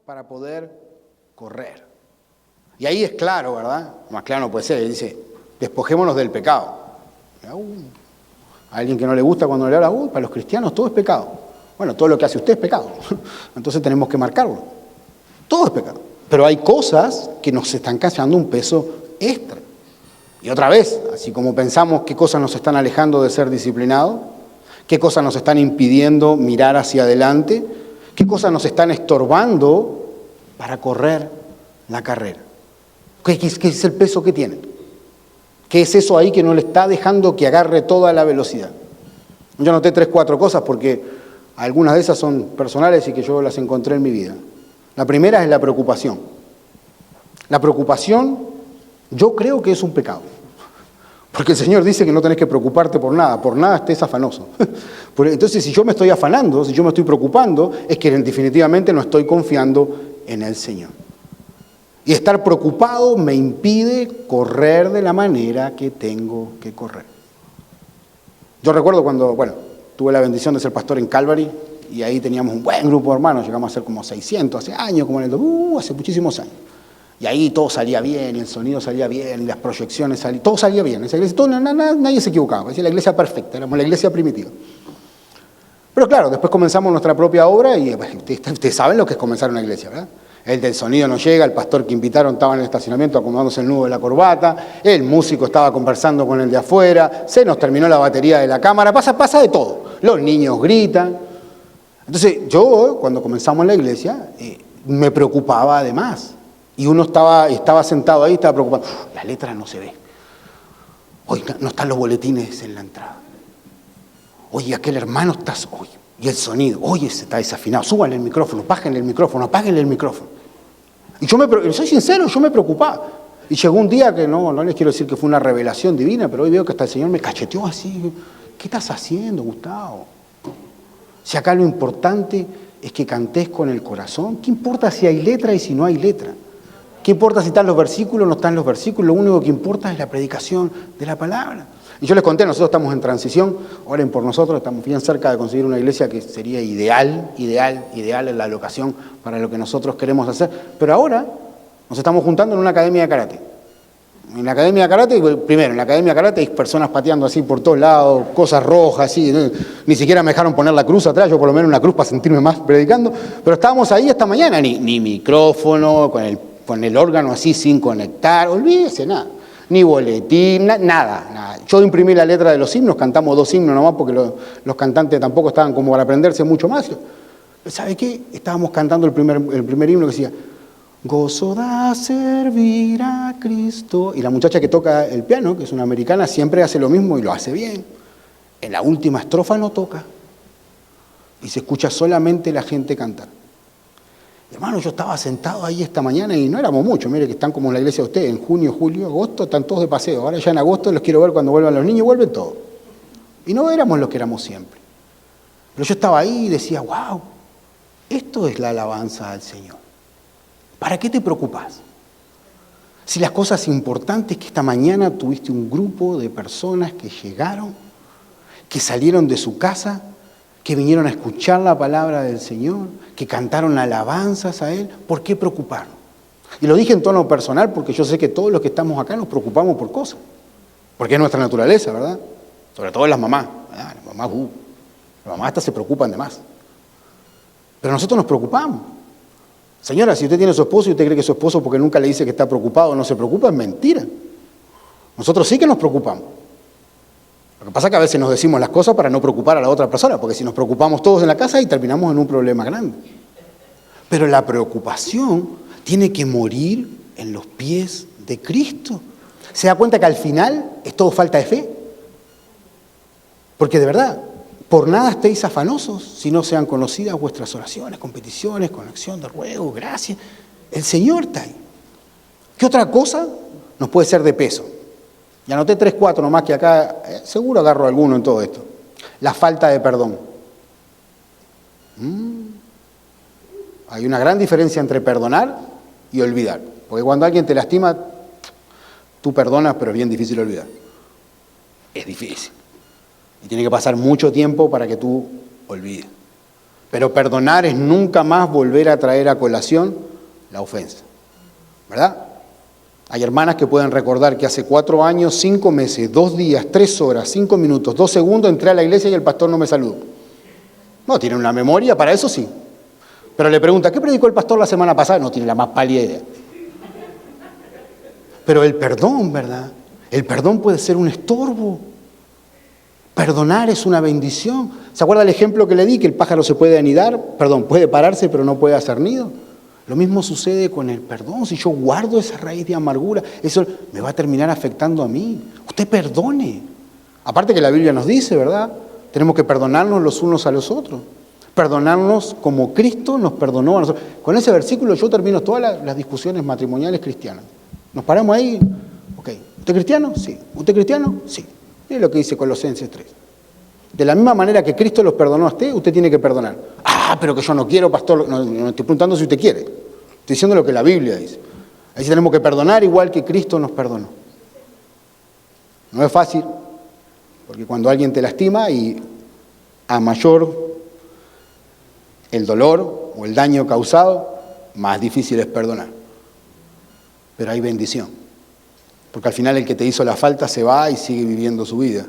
para poder correr. Y ahí es claro, ¿verdad? Más claro no puede ser. Él dice, despojémonos del pecado. A alguien que no le gusta cuando le habla, para los cristianos todo es pecado. Bueno, todo lo que hace usted es pecado. Entonces tenemos que marcarlo. Todo es pecado. Pero hay cosas que nos están causando un peso extra. Y otra vez, así como pensamos qué cosas nos están alejando de ser disciplinados, qué cosas nos están impidiendo mirar hacia adelante, qué cosas nos están estorbando para correr la carrera. ¿Qué es el peso que tienen? ¿Qué es eso ahí que no le está dejando que agarre toda la velocidad? Yo anoté 3, 4 cosas porque algunas de esas son personales y que yo las encontré en mi vida. La primera es la preocupación. La preocupación, yo creo que es un pecado. Porque el Señor dice que no tenés que preocuparte por nada estés afanoso. Entonces, si yo me estoy afanando, si yo me estoy preocupando, es que definitivamente no estoy confiando en el Señor. Y estar preocupado me impide correr de la manera que tengo que correr. Yo recuerdo cuando, tuve la bendición de ser pastor en Calvary, y ahí teníamos un buen grupo de hermanos, llegamos a ser como 600 hace años, como hace muchísimos años. Y ahí todo salía bien, y el sonido salía bien, y las proyecciones salían, todo salía bien. Esa iglesia, nadie se equivocaba, decía la iglesia perfecta, éramos la iglesia primitiva. Pero claro, después comenzamos nuestra propia obra, y ustedes saben lo que es comenzar una iglesia, ¿verdad? El del sonido no llega, el pastor que invitaron estaba en el estacionamiento acomodándose el nudo de la corbata, el músico estaba conversando con el de afuera, se nos terminó la batería de la cámara, pasa de todo. Los niños gritan. Entonces yo, cuando comenzamos la iglesia, me preocupaba además. Y uno estaba sentado ahí, estaba preocupado. La letra no se ve. Hoy no están los boletines en la entrada. Oye, aquel hermano está... Oye, y el sonido. Oye, se está desafinado. Súbanle el micrófono, bájenle el micrófono, apáguenle el micrófono. Y soy sincero, yo me preocupaba. Y llegó un día que no les quiero decir que fue una revelación divina, pero hoy veo que hasta el Señor me cacheteó así. ¿Qué estás haciendo, Gustavo? Si acá lo importante es que cantes con el corazón, ¿qué importa si hay letra y si no hay letra? ¿Qué importa si están los versículos o no están los versículos? Lo único que importa es la predicación de la palabra. Y yo les conté, nosotros estamos en transición, oren por nosotros, estamos bien cerca de conseguir una iglesia que sería ideal en la locación para lo que nosotros queremos hacer. Pero ahora nos estamos juntando en una academia de karate. En la academia de karate, primero, en la academia de karate hay personas pateando así por todos lados, cosas rojas, así, ni siquiera me dejaron poner la cruz atrás, yo por lo menos una cruz para sentirme más predicando, pero estábamos ahí esta mañana, ni micrófono, con el órgano así sin conectar, olvídese, nada, ni boletín, nada. Yo imprimí la letra de los himnos, cantamos 2 himnos nomás porque los cantantes tampoco estaban como para aprenderse mucho más. ¿Sabe qué? Estábamos cantando el primer himno que decía, gozo da servir a Cristo. Y la muchacha que toca el piano, que es una americana, siempre hace lo mismo y lo hace bien. En la última estrofa no toca. Y se escucha solamente la gente cantar. Hermano, yo estaba sentado ahí esta mañana y no éramos muchos. Mire que están como en la iglesia de ustedes, en junio, julio, agosto, están todos de paseo. Ahora ya en agosto los quiero ver cuando vuelvan los niños, vuelven todos. Y no éramos los que éramos siempre. Pero yo estaba ahí y decía, wow, esto es la alabanza al Señor. ¿Para qué te preocupas? Si las cosas importantes que esta mañana tuviste un grupo de personas que llegaron, que salieron de su casa, que vinieron a escuchar la palabra del Señor, que cantaron alabanzas a Él, ¿por qué preocuparnos? Y lo dije en tono personal porque yo sé que todos los que estamos acá nos preocupamos por cosas, porque es nuestra naturaleza, ¿verdad? Sobre todo las mamás, ¿verdad? Las mamás hasta se preocupan de más. Pero nosotros nos preocupamos. Señora, si usted tiene a su esposo y usted cree que su esposo porque nunca le dice que está preocupado o no se preocupa, es mentira. Nosotros sí que nos preocupamos. Lo que pasa es que a veces nos decimos las cosas para no preocupar a la otra persona, porque si nos preocupamos todos en la casa y terminamos en un problema grande. Pero la preocupación tiene que morir en los pies de Cristo. ¿Se da cuenta que al final es todo falta de fe? Porque de verdad, por nada estéis afanosos si no sean conocidas vuestras oraciones, con peticiones, con acción de ruego, gracias. El Señor está ahí. ¿Qué otra cosa nos puede ser de peso? Y anoté 3, 4 nomás que acá seguro agarro alguno en todo esto. La falta de perdón. Hay una gran diferencia entre perdonar y olvidar. Porque cuando alguien te lastima, tú perdonas, pero es bien difícil olvidar. Es difícil. Y tiene que pasar mucho tiempo para que tú olvides. Pero perdonar es nunca más volver a traer a colación la ofensa, ¿verdad? Hay hermanas que pueden recordar que hace 4 años, 5 meses, 2 días, 3 horas, 5 minutos, 2 segundos entré a la iglesia y el pastor no me saludó. No, tienen una memoria, para eso sí. Pero le pregunta, ¿qué predicó el pastor la semana pasada? No tiene la más pálida idea. Pero el perdón, ¿verdad? El perdón puede ser un estorbo. Perdonar es una bendición. ¿Se acuerda el ejemplo que le di? Que el pájaro se puede anidar, puede pararse, pero no puede hacer nido. Lo mismo sucede con el perdón. Si yo guardo esa raíz de amargura, eso me va a terminar afectando a mí. Usted perdone. Aparte que la Biblia nos dice, ¿verdad? Tenemos que perdonarnos los unos a los otros. Perdonarnos como Cristo nos perdonó a nosotros. Con ese versículo yo termino todas las discusiones matrimoniales cristianas. Nos paramos ahí. Ok, ¿usted cristiano? Sí. ¿Usted cristiano? Sí. Mire lo que dice Colosenses 3. De la misma manera que Cristo los perdonó a usted tiene que perdonar. Ah, pero que yo no quiero, pastor. No estoy preguntando si usted quiere. Estoy diciendo lo que la Biblia dice. Ahí sí tenemos que perdonar igual que Cristo nos perdonó. No es fácil, porque cuando alguien te lastima y a mayor el dolor o el daño causado, más difícil es perdonar. Pero hay bendición. Porque al final el que te hizo la falta se va y sigue viviendo su vida.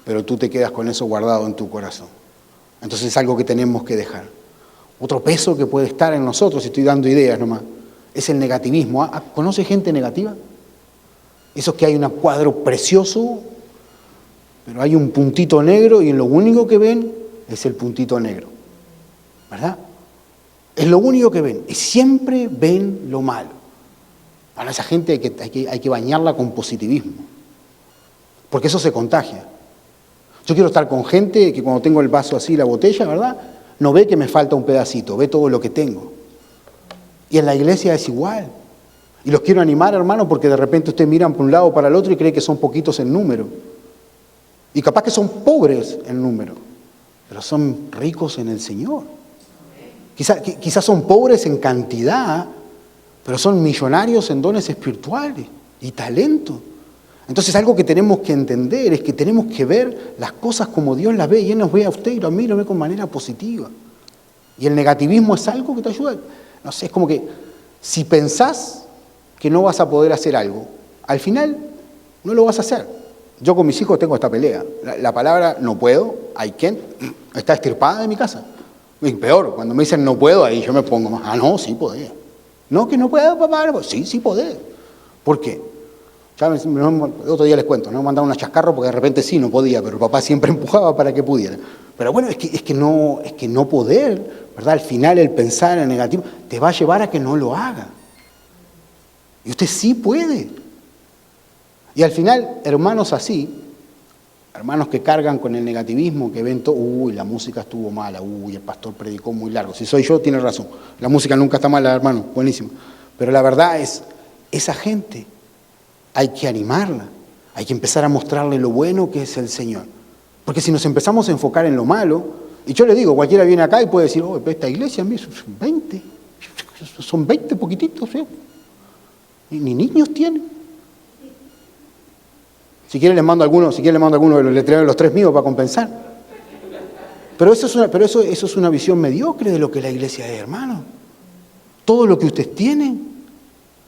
Pero tú te quedas con eso guardado en tu corazón. Entonces es algo que tenemos que dejar. Otro peso que puede estar en nosotros, estoy dando ideas nomás, es el negativismo. ¿Conoce gente negativa? Esos que hay un cuadro precioso, pero hay un puntito negro y lo único que ven es el puntito negro. ¿Verdad? Es lo único que ven. Y siempre ven lo malo. Bueno, esa gente hay que bañarla con positivismo. Porque eso se contagia. Yo quiero estar con gente que cuando tengo el vaso así, la botella, ¿verdad? No ve que me falta un pedacito, ve todo lo que tengo. Y en la iglesia es igual. Y los quiero animar, hermano, porque de repente ustedes miran por un lado o para el otro y creen que son poquitos en número. Y capaz que son pobres en número, pero son ricos en el Señor. Quizás son pobres en cantidad, pero son millonarios en dones espirituales y talento. Entonces algo que tenemos que entender es que tenemos que ver las cosas como Dios las ve, y Él nos ve a usted y a mí lo ve con manera positiva. Y el negativismo es algo que te ayuda. No sé, es como que si pensás que no vas a poder hacer algo, al final no lo vas a hacer. Yo con mis hijos tengo esta pelea. La palabra no puedo, I can't, está extirpada de mi casa. Y peor, cuando me dicen no puedo, ahí yo me pongo más, no, sí podés. No, que no puedo, papá, sí podés. ¿Por qué? Ya otro día les cuento, no me mandaron una chascarro porque de repente sí no podía, pero el papá siempre empujaba para que pudiera. Pero bueno, es que no poder, ¿verdad? Al final el pensar en negativo te va a llevar a que no lo haga. Y usted sí puede. Y al final, hermanos así, hermanos que cargan con el negativismo, que ven todo, la música estuvo mala, el pastor predicó muy largo. Si soy yo, tiene razón. La música nunca está mala, hermano, buenísimo. Pero la verdad es, esa gente hay que animarla, hay que empezar a mostrarle lo bueno que es el Señor. Porque si nos empezamos a enfocar en lo malo, y yo le digo, cualquiera viene acá y puede decir, esta iglesia, son 20 poquititos, ¿sí? Ni niños tienen. Si quieren les mando algunos de los 3 míos para compensar. Pero eso es una visión mediocre de lo que la iglesia es, hermano. Todo lo que ustedes tienen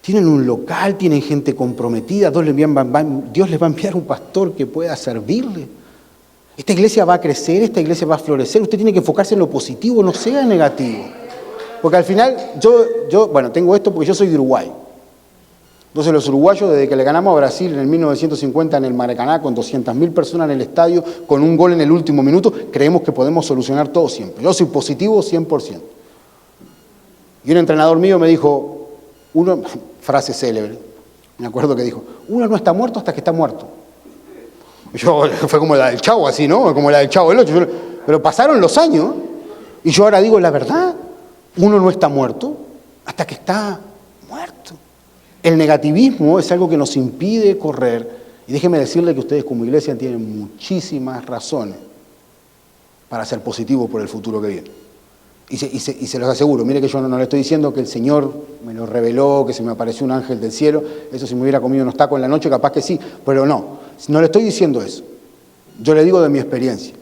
un local, tienen gente comprometida, Dios les va a enviar un pastor que pueda servirle. Esta iglesia va a crecer, esta iglesia va a florecer. Usted tiene que enfocarse en lo positivo, no sea negativo. Porque al final, yo tengo esto porque yo soy de Uruguay. Entonces los uruguayos, desde que le ganamos a Brasil en el 1950 en el Maracaná, con 200.000 personas en el estadio, con un gol en el último minuto, creemos que podemos solucionar todo siempre. Yo soy positivo 100%. Y un entrenador mío me dijo, frase célebre, me acuerdo que dijo, uno no está muerto hasta que está muerto. Y fue como la del Chavo, así, ¿no? Como la del Chavo del 8. Pero pasaron los años y yo ahora digo la verdad, uno no está muerto hasta que está muerto. El negativismo es algo que nos impide correr. Y déjenme decirle que ustedes como iglesia tienen muchísimas razones para ser positivos por el futuro que viene. Y se los aseguro, mire que yo no le estoy diciendo que el Señor me lo reveló, que se me apareció un ángel del cielo, eso si me hubiera comido unos tacos en la noche capaz que sí, pero no le estoy diciendo eso. Yo le digo de mi experiencia.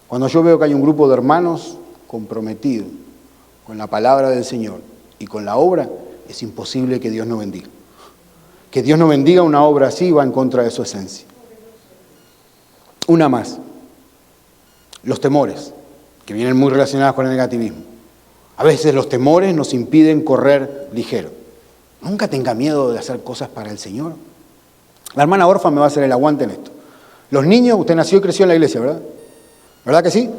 Cuando yo veo que hay un grupo de hermanos comprometido con la palabra del Señor y con la obra, es imposible que Dios no bendiga. Que Dios no bendiga una obra así va en contra de su esencia. Una más. Los temores, que vienen muy relacionados con el negativismo. A veces los temores nos impiden correr ligero. Nunca tenga miedo de hacer cosas para el Señor. La hermana Orfa me va a hacer el aguante en esto. Los niños, usted nació y creció en la iglesia, ¿verdad? ¿Verdad que sí?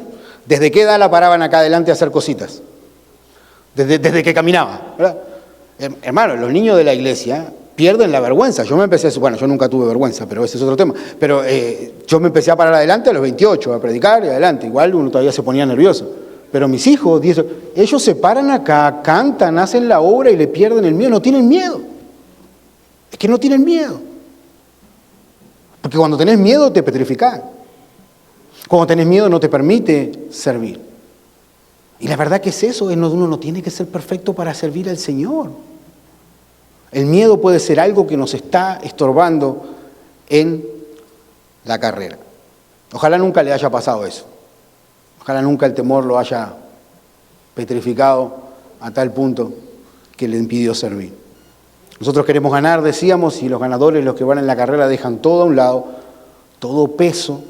¿Desde qué edad la paraban acá adelante a hacer cositas? Desde que caminaba, ¿verdad? Hermano, los niños de la iglesia pierden la vergüenza. Yo me empecé, bueno, yo nunca tuve vergüenza, pero ese es otro tema. Pero yo me empecé a parar adelante a los 28, a predicar y adelante. Igual uno todavía se ponía nervioso. Pero mis hijos, ellos se paran acá, cantan, hacen la obra y le pierden el miedo. No tienen miedo. Es que no tienen miedo. Porque cuando tenés miedo te petrificás. Cuando tenés miedo no te permite servir. Y la verdad que es eso, uno no tiene que ser perfecto para servir al Señor. El miedo puede ser algo que nos está estorbando en la carrera. Ojalá nunca le haya pasado eso. Ojalá nunca el temor lo haya petrificado a tal punto que le impidió servir. Nosotros queremos ganar, decíamos, y los ganadores, los que van en la carrera, dejan todo a un lado, todo peso,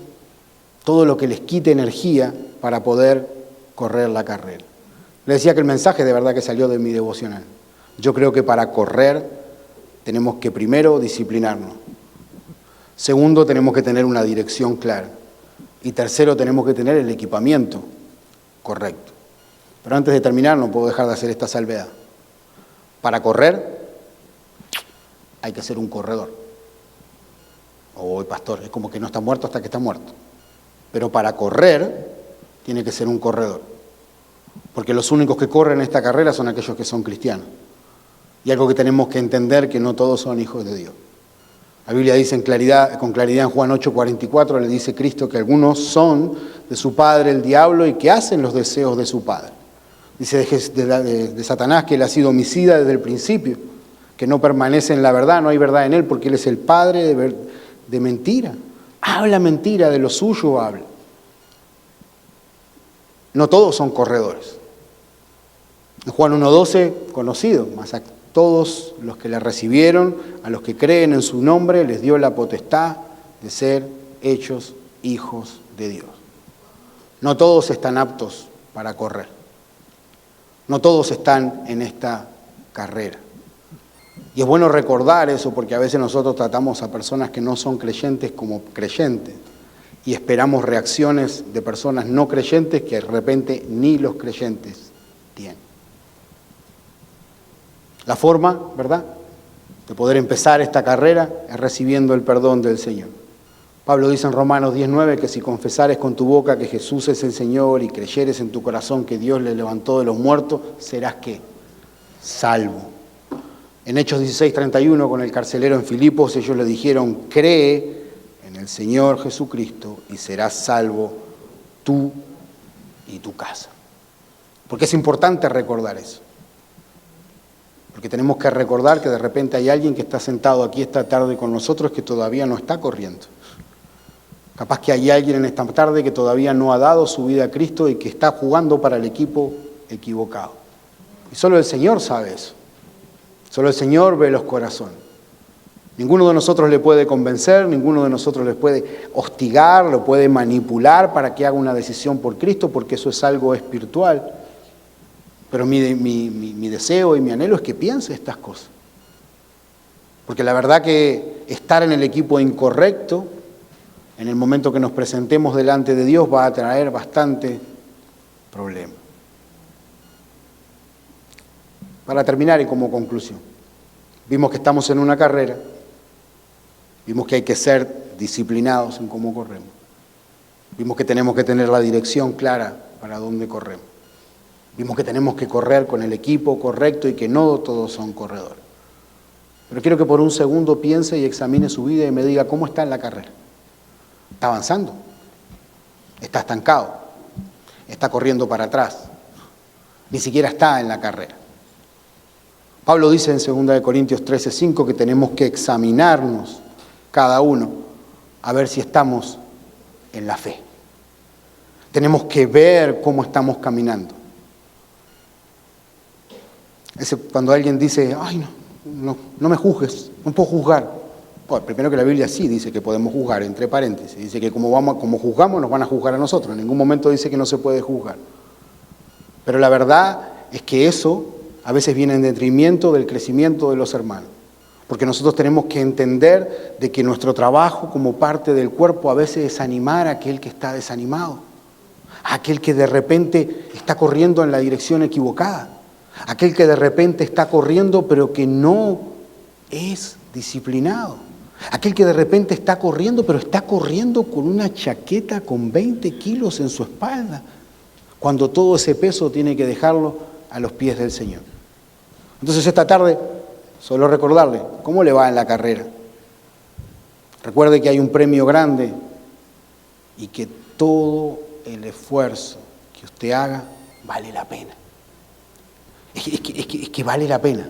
todo lo que les quite energía para poder correr la carrera. Le decía que el mensaje de verdad que salió de mi devocional. Yo creo que para correr tenemos que primero disciplinarnos. Segundo, tenemos que tener una dirección clara. Y tercero, tenemos que tener el equipamiento correcto. Pero antes de terminar, no puedo dejar de hacer esta salvedad. Para correr, hay que ser un corredor. Pastor, es como que no está muerto hasta que está muerto. Pero para correr, tiene que ser un corredor. Porque los únicos que corren esta carrera son aquellos que son cristianos. Y algo que tenemos que entender, que no todos son hijos de Dios. La Biblia dice con claridad en Juan 8:44, le dice Cristo que algunos son de su padre el diablo y que hacen los deseos de su padre. Dice de Satanás que él ha sido homicida desde el principio, que no permanece en la verdad, no hay verdad en él porque él es el padre de mentira. Habla mentira, de lo suyo habla. No todos son corredores. En Juan 1:12, conocido, más a todos los que le recibieron, a los que creen en su nombre, les dio la potestad de ser hechos hijos de Dios. No todos están aptos para correr. No todos están en esta carrera. Y es bueno recordar eso porque a veces nosotros tratamos a personas que no son creyentes como creyentes y esperamos reacciones de personas no creyentes que de repente ni los creyentes tienen. La forma, ¿verdad?, de poder empezar esta carrera es recibiendo el perdón del Señor. Pablo dice en Romanos 10:9 que si confesares con tu boca que Jesús es el Señor y creyeres en tu corazón que Dios le levantó de los muertos, serás ¿qué? Salvo. En Hechos 16:31, con el carcelero en Filipos, ellos le dijeron, cree en el Señor Jesucristo y serás salvo tú y tu casa. Porque es importante recordar eso. Porque tenemos que recordar que de repente hay alguien que está sentado aquí esta tarde con nosotros que todavía no está corriendo. Capaz que hay alguien en esta tarde que todavía no ha dado su vida a Cristo y que está jugando para el equipo equivocado. Y solo el Señor sabe eso. Solo el Señor ve los corazones. Ninguno de nosotros le puede convencer, ninguno de nosotros le puede hostigar, lo puede manipular para que haga una decisión por Cristo, porque eso es algo espiritual. Pero mi deseo y mi anhelo es que piense estas cosas. Porque la verdad que estar en el equipo incorrecto, en el momento que nos presentemos delante de Dios, va a traer bastante problema. Para terminar y como conclusión, vimos que estamos en una carrera, vimos que hay que ser disciplinados en cómo corremos, vimos que tenemos que tener la dirección clara para dónde corremos. Vimos que tenemos que correr con el equipo correcto y que no todos son corredores. Pero quiero que por un segundo piense y examine su vida y me diga cómo está en la carrera. ¿Está avanzando? ¿Está estancado? ¿Está corriendo para atrás? Ni siquiera está en la carrera. Pablo dice en 2 Corintios 13:5 que tenemos que examinarnos cada uno a ver si estamos en la fe. Tenemos que ver cómo estamos caminando. Cuando alguien dice, ay, no me juzgues, no puedo juzgar. Bueno, primero que la Biblia sí dice que podemos juzgar, entre paréntesis. Dice que como juzgamos, nos van a juzgar a nosotros. En ningún momento dice que no se puede juzgar. Pero la verdad es que eso a veces viene en detrimento del crecimiento de los hermanos. Porque nosotros tenemos que entender de que nuestro trabajo como parte del cuerpo a veces es animar a aquel que está desanimado, a aquel que de repente está corriendo en la dirección equivocada, aquel que de repente está corriendo pero que no es disciplinado, aquel que de repente está corriendo pero está corriendo con una chaqueta con 20 kilos en su espalda, cuando todo ese peso tiene que dejarlo a los pies del Señor. Entonces esta tarde, solo recordarle, ¿cómo le va en la carrera? Recuerde que hay un premio grande y que todo el esfuerzo que usted haga vale la pena. Es que vale la pena.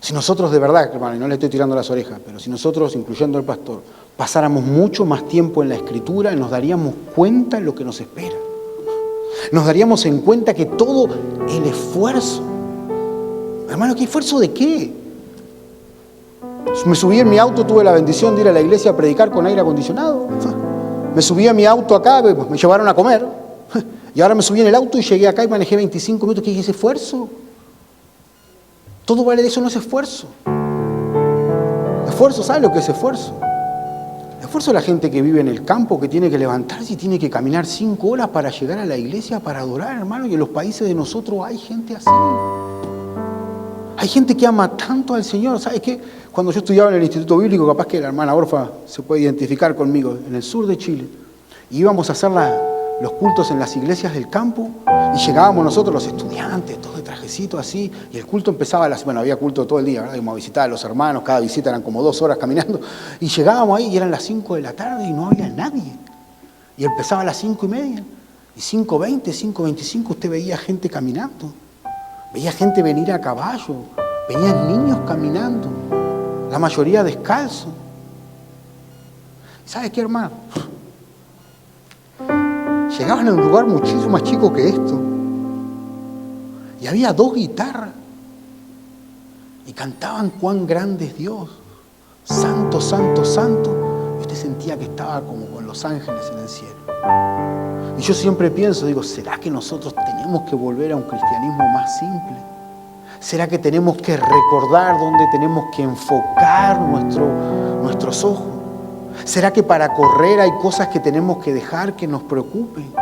Si nosotros de verdad, hermano, y no le estoy tirando las orejas, pero si nosotros, incluyendo al pastor, pasáramos mucho más tiempo en la Escritura, nos daríamos cuenta de lo que nos espera. Nos daríamos en cuenta que todo el esfuerzo, hermano, ¿qué esfuerzo de qué? Me subí en mi auto, tuve la bendición de ir a la iglesia a predicar con aire acondicionado. Me subí a mi auto acá, me llevaron a comer. Y ahora me subí en el auto y llegué acá y manejé 25 minutos. ¿Qué es ese esfuerzo? Todo vale de eso, no es esfuerzo. Esfuerzo, ¿sabe lo que es esfuerzo? Esfuerzo es la gente que vive en el campo, que tiene que levantarse y tiene que caminar 5 horas para llegar a la iglesia, para adorar, hermano. Y en los países de nosotros hay gente así. Hay gente que ama tanto al Señor. ¿Sabes qué? Cuando yo estudiaba en el Instituto Bíblico, capaz que la hermana Orfa se puede identificar conmigo, en el sur de Chile, y íbamos a hacer los cultos en las iglesias del campo, y llegábamos nosotros, los estudiantes, todos de trajecito así, y el culto empezaba había culto todo el día, ¿verdad? Íbamos a visitar a los hermanos, cada visita eran como 2 horas caminando, y llegábamos ahí y eran las 5 de la tarde y no había nadie. Y empezaba a las 5:30, y 5:20, 5:25 usted veía gente caminando. Veía gente venir a caballo, venían niños caminando, la mayoría descalzos. ¿Sabes qué, hermano? Llegaban a un lugar muchísimo más chico que esto y había 2 guitarras y cantaban cuán grande es Dios, santo, santo, santo, y usted sentía que estaba como con los ángeles en el cielo. Y yo siempre pienso, digo, ¿será que nosotros tenemos que volver a un cristianismo más simple? ¿Será que tenemos que recordar dónde tenemos que enfocar nuestros ojos? ¿Será que para correr hay cosas que tenemos que dejar que nos preocupen?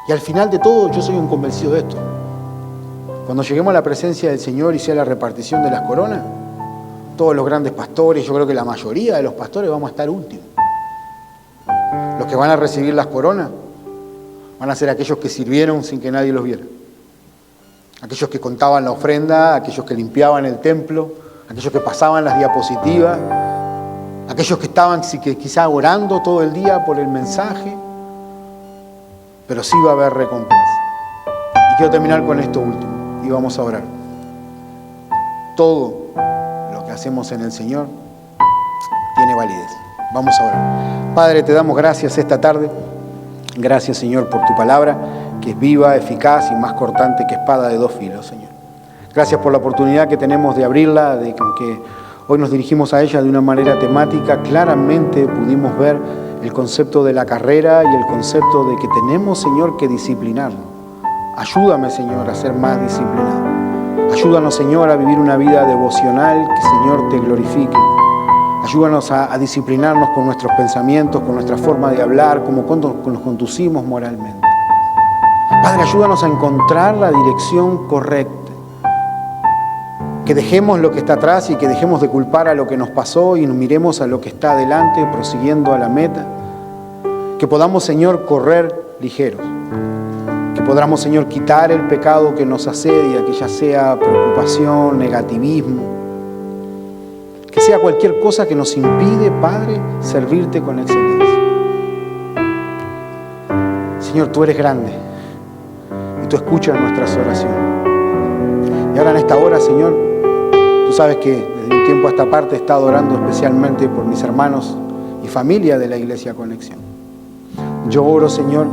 Y al final de todo, yo soy un convencido de esto. Cuando lleguemos a la presencia del Señor y sea la repartición de las coronas, todos los grandes pastores, yo creo que la mayoría de los pastores vamos a estar últimos. Los que van a recibir las coronas van a ser aquellos que sirvieron sin que nadie los viera. Aquellos que contaban la ofrenda, aquellos que limpiaban el templo, aquellos que pasaban las diapositivas, aquellos que estaban quizá orando todo el día por el mensaje, pero sí va a haber recompensa. Y quiero terminar con esto último, y vamos a orar. Todo lo que hacemos en el Señor tiene validez. Vamos a orar. Padre, te damos gracias esta tarde. Gracias, Señor, por tu palabra, que es viva, eficaz y más cortante que espada de 2 filos, Señor. Gracias por la oportunidad que tenemos de abrirla, de que aunque hoy nos dirigimos a ella de una manera temática, claramente pudimos ver el concepto de la carrera y el concepto de que tenemos, Señor, que disciplinarnos. Ayúdame, Señor, a ser más disciplinado. Ayúdanos, Señor, a vivir una vida devocional que, Señor, te glorifique. Ayúdanos a disciplinarnos con nuestros pensamientos, con nuestra forma de hablar, como cuando nos conducimos moralmente. Padre, ayúdanos a encontrar la dirección correcta. Que dejemos lo que está atrás y que dejemos de culpar a lo que nos pasó y nos miremos a lo que está adelante, prosiguiendo a la meta. Que podamos, Señor, correr ligeros. Que podamos, Señor, quitar el pecado que nos asedia, que ya sea preocupación, negativismo, que sea cualquier cosa que nos impide, Padre, servirte con excelencia. Señor, tú eres grande y tú escuchas nuestras oraciones. Y ahora en esta hora, Señor, tú sabes que desde un tiempo a esta parte he estado orando especialmente por mis hermanos y familia de la Iglesia Conexión. Yo oro, Señor,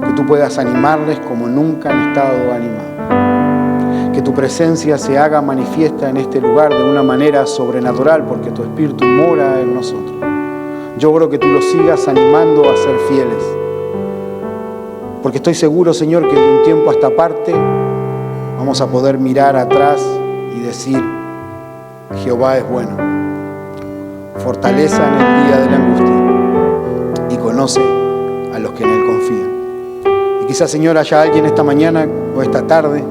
que tú puedas animarles como nunca han estado animados. Que tu presencia se haga manifiesta en este lugar de una manera sobrenatural, porque tu Espíritu mora en nosotros. Yo oro que tú los sigas animando a ser fieles. Porque estoy seguro, Señor, que de un tiempo a esta parte vamos a poder mirar atrás y decir: Jehová es bueno, fortaleza en el día de la angustia y conoce a los que en Él confían. Y quizás, Señor, haya alguien esta mañana o esta tarde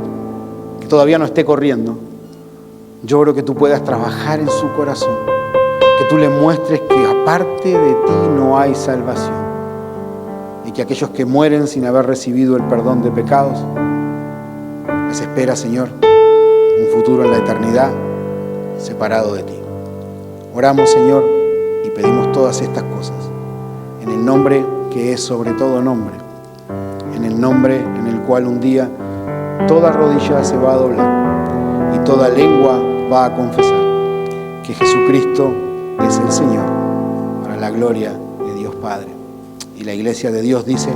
que todavía no esté corriendo. Yo oro que tú puedas trabajar en su corazón, que tú le muestres que aparte de ti no hay salvación y que aquellos que mueren sin haber recibido el perdón de pecados, les espera, Señor, un futuro en la eternidad separado de ti. Oramos, Señor, y pedimos todas estas cosas en el nombre que es sobre todo nombre, en el nombre en el cual un día toda rodilla se va a doblar y toda lengua va a confesar que Jesucristo es el Señor, para la gloria de Dios Padre. Y la iglesia de Dios dice: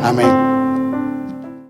amén.